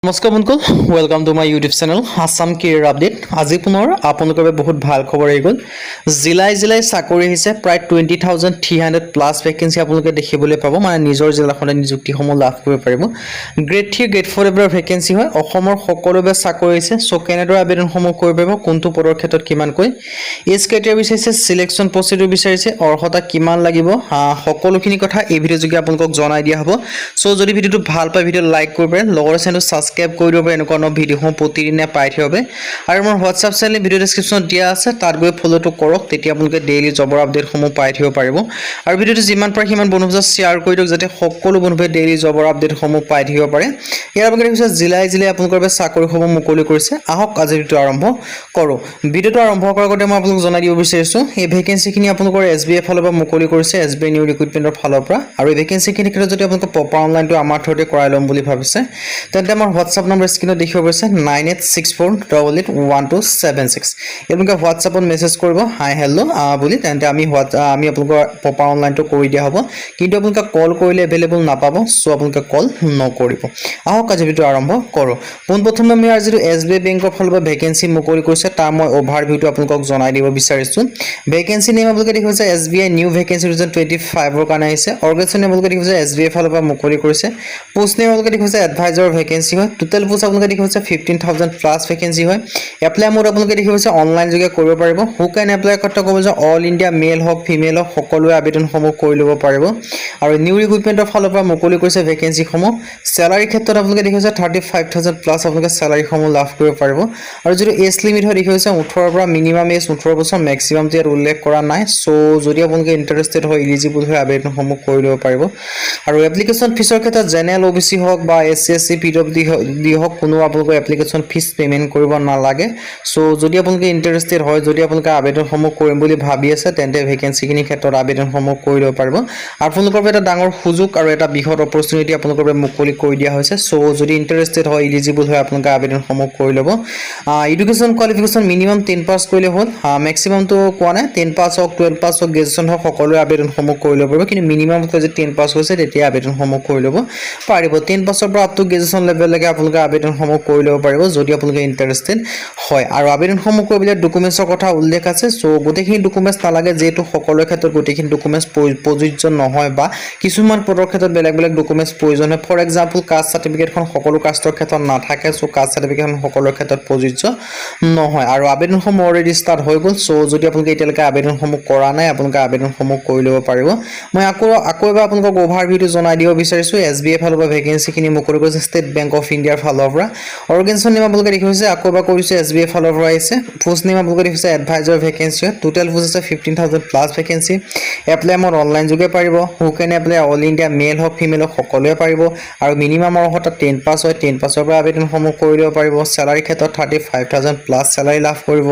নমস্কাৰ বন্ধুসকল, welcome to my YouTube channel Assam career update. আজি পুনৰ আপোনালোকৰ বাবে বহুত ভাল খবৰ আহি গ'ল। জিলাই চাকৰি আহিছে প্ৰায় 20,300 প্লাছ ভেকেঞ্চি আপোনালোকে দেখিবলৈ পাব, মানে নিজৰ জিলাখনে নিযুক্তিসমূহ লাভ কৰিব পাৰিব। গ্ৰেড 3 গ্ৰেড 4 লেভেলৰ ভেকেঞ্চি হয়। অসমৰ সকলোবে চাকৰি আহিছে। চ' কেনেদৰে আবেদনসমূহ কৰিব পাৰিব, কোনটো পদৰ ক্ষেত্ৰত কিমানকৈ, এজ ক্ৰাইটেৰিয়া বিচাৰিছে, চিলেকশ্যন প্ৰচিডিউৰ বিচাৰিছে, অৰ্হতা কিমান লাগিব, সকলোখিনি কথা এই ভিডিঅ' যোগে আপোনালোকক জনাই দিয়া হ'ব। চ' যদি ভিডিঅ'টো ভাল পায় ভিডিঅ' লাইক কৰিব পাৰে, লগতে চেনেলটো সাবস্ক্ৰাইব কৰি দিব পাৰে, এনেকুৱা ভিডিঅ'সমূহ প্ৰতিদিনে পাই থাকিব পাৰে। আৰু মোৰ হোৱাটছআপ চেনেল ভিডিঅ' ডেছক্ৰিপশ্যনত দিয়া আছে, তাত গৈ ফ'ল'টো কৰক, তেতিয়া আপোনালোকে ডেইলি জবৰ আপডেটসমূহ পাই থাকিব পাৰিব। আৰু ভিডিঅ'টো যিমান পাৰে সিমান বন্ধুৰ মাজত শ্বেয়াৰ কৰি দিয়ক, যাতে সকলো বন্ধুৱে ডেইলি জবৰ আপডেটসমূহ পাই থাকিব পাৰে। ইয়াৰ আপোনালোকে দেখিছে জিলাই আপোনালোকৰ বাবে চাকৰিসমূহ মুকলি কৰিছে। আহক আজি ভিডিঅ'টো আৰম্ভ কৰোঁ। ভিডিঅ'টো আৰম্ভ কৰাৰ আগতে মই আপোনালোকক জনাই দিব বিচাৰিছোঁ, এই ভেকেঞ্চিখিনি আপোনালোকৰ SBI ফালৰ পৰা মুকলি কৰিছে, SBI নিউ ৰিক্ৰুটমেণ্টৰ ফালৰ পৰা। আৰু এই ভেকেঞ্চিখিনিৰ ক্ষেত্ৰত যদি আপোনালোকে প্ৰপাৰ অনলাইনটো আমাৰ থ্ৰুতে কৰাই ল'ম বুলি ভাবিছে, তেন্তে আমাৰ হোৱাটছআপ নম্বৰ স্ক্ৰীনত দেখিব পাৰিছে 9864881276। আপোনালোকে হোৱাটছআপত মেছেজ কৰিব হাই হেল্ল' বুলি, তেন্তে আমি আপোনালোকৰ প্ৰপাৰ অনলাইনটো কৰি দিয়া হ'ব। কিন্তু আপোনালোকে কল কৰিলে এভেইলেবল নাপাব, চ' আপোনালোকে কল নকৰিব। আহক আজি ভিডিঅ'টো আৰম্ভ কৰোঁ। পোনপ্ৰথমে আমি যিটো SBI বেংকৰ ফালৰ পৰা ভেকেঞ্চি মুকলি কৰিছে, তাৰ মই অভাৰভিউটো আপোনালোকক জনাই দিব বিচাৰিছোঁ। ভেকেঞ্চি নেম আপোনালোকে দেখিছে SBI নিউ ভেকেঞ্চি 2025ৰ কাৰণে আহিছে। অৰ্গেনাইজেশ্যন আপোনালোকে দেখিছে SBI ফালৰ পৰা মুকলি কৰিছে। পোষ্ট নেম আপোনালোকে দেখিছে এডভাইজৰ ভেকেঞ্চি হয়। টোটেল পোষ্ট আপোনালোকে দেখিছে 15,000 প্লাছ ভেকেঞ্চি হয়। এপ্লাই মোড আপোনালোকে দেখিছে অনলাইন যোগে কৰিব পাৰিব। হু কেন এপ্লাই কথা ক'ব যে অল ইণ্ডিয়া মেল হওক ফিমেল হওক সকলোৱে আবেদনসমূহ কৰি ল'ব পাৰিব। আৰু নিউ ৰিক্ৰুটমেণ্টৰ ফালৰ পৰা মুকলি কৰিছে ভেকেঞ্চিসমূহ। চেলাৰী ক্ষেত্ৰত আপোনালোকে দেখিছে 35,000 প্লাছ আপোনালোকে চেলাৰীসমূহ লাভ কৰিব পাৰিব। আৰু যিটো এজ লিমিট হয় দেখিছে 18ৰ পৰা মিনিমাম এজ 18 বছৰ, মেক্সিমামটো ইয়াত উল্লেখ কৰা নাই। চ' যদি আপোনালোকে ইণ্টাৰেষ্টেড হয়, ইলিজিবল হয়, আবেদনসমূহ কৰি ল'ব পাৰিব। আৰু এপ্লিকেশ্যন ফিজৰ ক্ষেত্ৰত জেনেৰেল OBC হওক বা SC PWD হওক, কোনো আপোনালোকে এপ্লিকেশ্যন ফিজ পে'মেণ্ট কৰিব নালাগে। চ' যদি আপোনালোকে ইণ্টাৰেষ্টেড হয়, যদি আপোনালোকে আবেদনসমূহ কৰিম বুলি ভাবি আছে, তেন্তে ভেকেঞ্চিখিনিৰ ক্ষেত্ৰত আবেদনসমূহ কৰি ল'ব পাৰিব। আপোনালোকৰ বাবে এটা ডাঙৰ সুযোগ আৰু এটা বৃহৎ অপৰচুনিটি আপোনালোকৰ বাবে মুকলি কৰি দিয়া হৈছে। চ' যদি ইণ্টাৰেষ্টেড হয়, ইলিজিবল হয়, আপোনালোকে আবেদনসমূহ কৰি ল'ব। এডুকেশ্যন কোৱালিফিকেশ্যন মিনিমাম 10 পাছ কৰিলে হ'ল। মেক্সিমামটো কোৱা নাই, 10 পাছ হওক 12 পাছ হওক গ্ৰেজুৱেশ্যন হওক সকলোৱে আবেদনসমূহ কৰি ল'ব পাৰিব। কিন্তু মিনিমামকৈ যদি 10 পাছ হৈছে, তেতিয়া আবেদনসমূহ কৰি ল'ব পাৰিব। 10 পাছৰ পৰা আপ টু গ্ৰেজুৱেশ্যন লেভেললৈকে আপোনালোকে আবেদনসমূহ কৰি ল'ব পাৰিব, যদি আপোনালোকে ইণ্টাৰেষ্টেড হয়। আৰু আবেদনসমূহ কৰিবলৈ ডকুমেণ্টছৰ কথা উল্লেখ আছে। চ' গোটেইখিনি ডকুমেণ্টছ নালাগে, যিহেতু সকলোৰে ক্ষেত্ৰত গোটেইখিনি ডকুমেণ্টছ প্ৰযোজ্য নহয়, বা কিছুমান পদৰ ক্ষেত্ৰত বেলেগ ডকুমেণ্টছ প্ৰয়োজন হয়। ফৰ এক্সাম্পল কাষ্ট চাৰ্টিফিকেটখন সকলো কাষ্টৰ ক্ষেত্ৰত নাথাকে। চ' কাষ্ট চাৰ্টিফিকেটখন সকলোৰে ক্ষেত্ৰত প্ৰযোজ্য নহয়। আৰু আবেদনসমূহ অলৰেডি ষ্টাৰ্ট হৈ গ'ল। চ' যদি আপোনালোকে এতিয়ালৈকে আবেদনসমূহ কৰা নাই, আপোনালোকে আবেদনসমূহ কৰি ল'ব পাৰিব। মই আকৌ এবাৰ আপোনালোকক অভাৰভিউটো জনাই দিব বিচাৰিছোঁ। SBI ফালৰ পৰা ভেকেঞ্চিখিনি মুকলি কৰিছে ষ্টেট বেংক অফ ইণ্ডিয়াৰ ফালৰ পৰা। অৰ্গেনাইজেশ্যন নেম আপোনালোকে দেখিছে আকৌ এবাৰ কৰিছে SBI ফালৰ পৰা আহিছে। পোষ্ট নেম আপোনালোকে দেখিছে এডভাইজৰ ভেকেঞ্চি হয়। টোটেল পোষ্ট আছে 15,000 plus vacancy. Apply mode online যোগে পাৰিব। হু কেন এপ্লাই অল ইণ্ডিয়া মেল হওক ফিমেল হওক সকলোৱে পাৰিব। আৰু মিনিমাম অৰ্হতা 10 পাছ হয়। 10 পাছৰ পৰা আবেদনসমূহ কৰি ল'ব পাৰিব। চেলাৰী ক্ষেত্ৰত 35,000 প্লাছ চেলাৰী লাভ কৰিব।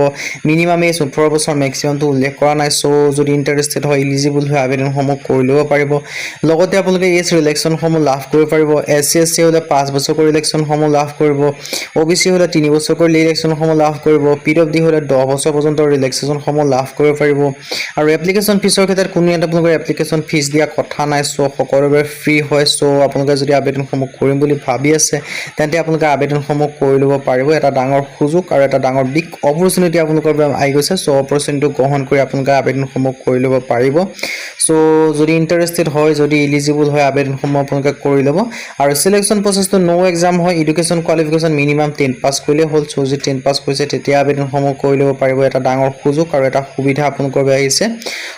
মিনিমাম এজ 18 বছৰ, মেক্সিমামটো উল্লেখ কৰা নাই। চ' যদি ইণ্টাৰেষ্টেড হয়, ইলিজিবল হয়, আবেদনসমূহ কৰি ল'ব পাৰিব। লগতে আপোনালোকে এজ ৰিলেক্সনসমূহ লাভ কৰিব পাৰিব। SC SC হ'লে 5 বছৰকৈ ৰিলেক্সনসমূহ লাভ কৰিব। OBC হ'লে 3 বছৰকৈ ৰিলেক্সনসমূহ লাভ কৰিব। PWD হ'লে 10 বছৰ পৰ্যন্ত ৰিলেক্সেশ্যনসমূহ লাভ কৰিব পাৰিব। আৰু এপ্লিকেশ্যন ফিজৰ ক্ষেত্ৰত কোনো ইয়াত আপোনালোকৰ এপ্লিকেশ্যন ফিজ দিয়া কথা নাই। চ' সকলোৰে ফ্ৰী হয়। চ' আপোনালোকে যদি আবেদনসমূহ কৰিম বুলি ভাবি আছে, তেন্তে আপোনালোকে আবেদনসমূহ কৰি ল'ব পাৰিব। এটা ডাঙৰ সুযোগ আৰু এটা ডাঙৰ বিগ অপৰচুনিটি আপোনালোকৰ বাবে আহি গৈছে। চ' অপৰচুনিটিটো গ্ৰহণ কৰি আপোনালোকে আবেদনসমূহ কৰি ল'ব পাৰিব। চ' যদি ইণ্টাৰেষ্টেড হয়, যদি ইলিজিবল হয়, আবেদনসমূহ আপোনালোকে কৰি ল'ব। আৰু চিলেকশ্যন প্ৰচেছটো নো এক্সাম হয়। এডুকেশ্যন কোৱালিফিকেশ্যন মিনিমাম 10 পাছ কৰিলে হ'ল। চ' যদি 10 পাছ কৰিছে, তেতিয়া আবেদনসমূহ কৰি ল'ব পাৰিব। এটা ডাঙৰ সুযোগ আৰু এটা সুবিধা আপোনালোকৰ বাবে আহিছে।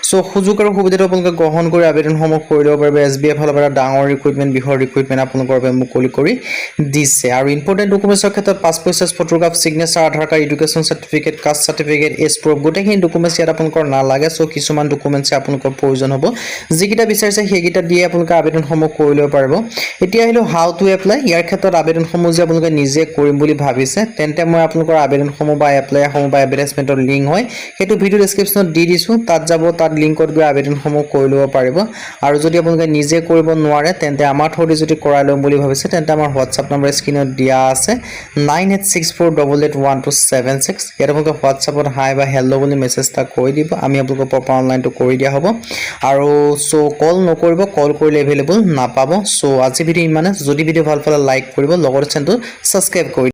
চ' সুযোগ আৰু সুবিধাটো আপোনালোকে গ্ৰহণ কৰি আবেদনসমূহ কৰি ল'ব পাৰিব। SBI ফালৰ পৰা ডাঙৰ ৰিক্ৰুটমেণ্ট, বৃহৎ ৰিক্ৰুটমেণ্ট আপোনালোকৰ বাবে মুকলি কৰি দিছে। আৰু ইম্পৰ্টেণ্ট ডকুমেণ্টছৰ ক্ষেত্ৰত passport size photograph, signature, Aadhaar card, education certificate, caste certificate, age proof, গোটেইখিনি ডকুমেণ্টছ ইয়াত আপোনালোকৰ নালাগে। চ' কিছুমান ডকুমেণ্টছে আপোনালোকৰ প্ৰয়োজন হ'ব। যিকেইটা বিচাৰিছে সেইকেইটা দিয়ে আপোনালোকে আবেদনসমূহ কৰি ল'ব পাৰিব। এতিয়া আহিলোঁ হাউ টু এপ্লাই। ইয়াৰ ক্ষেত্ৰত আবেদনসমূহ যে আপোনালোকে নিজে কৰিম বুলি ভাবিছে, তেন্তে মই আপোনালোকৰ আবেদনসমূহ বা এপ্লাইসমূহ বা এডভাৰটাইজমেণ্টৰ লিংক হয়, সেইটো ভিডিঅ' ডেছক্ৰিপশ্যনত দি দিছোঁ। তাত যাব, তাত লিংকত গৈ আবেদনসমূহ কৰি ল'ব পাৰিব। আৰু যদি আপোনালোকে নিজে কৰিব নোৱাৰে, তেন্তে আমাৰ থ্ৰুদি যদি কৰাই ল'ম বুলি ভাবিছে, তেন্তে আমাৰ হোৱাটছআপ নম্বৰ স্ক্ৰীনত দিয়া আছে 9864881276। ইয়াত আপোনালোকে হোৱাটছআপত হাই বা হেল্ল' বুলি মেছেজ এটা কৰি দিব আমি আপোনালোকৰ প্ৰপাৰ অনলাইনটো কৰি দিয়া হ'ব আৰু চ' কল নকৰিব কল কৰিলে এভেইলেবল নাপাব চ' আজি ভিডিঅ' ইমানে যদি ভিডিঅ' ভাল পালে লাইক কৰিব লগতে চেনেলটো ছাবস্ক্ৰাইব কৰি